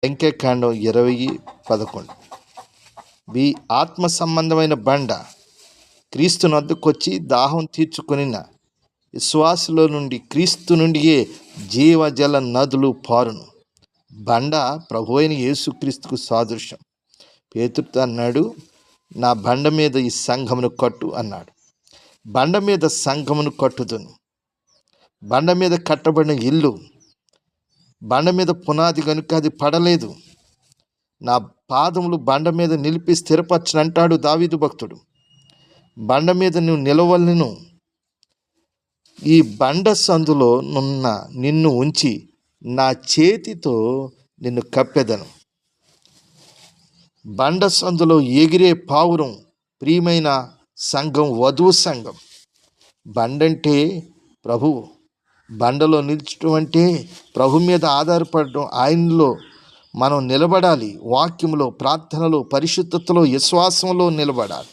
సంఖ్యాకాండం 20:11. ఈ ఆత్మ సంబంధమైన బండ క్రీస్తు నొద్దకొచ్చి దాహం తీర్చుకొనిన విశ్వాసులో నుండి క్రీస్తు నుండియే జీవజల నదులు పారును. బండ ప్రభు అయిన యేసుక్రీస్తుకు సాదృశ్యం. పేతురుతో అన్నాడు, నా బండ మీద ఈ సంఘమును కట్టు అన్నాడు. బండ మీద సంఘమును కట్టుదును. బండ మీద కట్టబడిన ఇల్లు, బండ మీద పునాది కనుక అది పడలేదు. నా పాదములు బండ మీద నిలిపి స్థిరపరచునంటాడు దావీదు భక్తుడు. బండ మీద నువ్వు నిలవలను. ఈ బండ సందులో నున్న నిన్ను ఉంచి నా చేతితో నిన్ను కప్పెదను. బండ సందులో ఎగిరే పావురం ప్రియమైన సంఘం, వధువు సంఘం. బండంటే ప్రభువు. బండలో నిల్చడం అంటే ప్రభు మీద ఆధారపడడం, ఆయనలో మనం నిలబడాలి. వాక్యంలో, ప్రార్థనలో, పరిశుద్ధతలో, విశ్వాసంలో నిలబడాలి.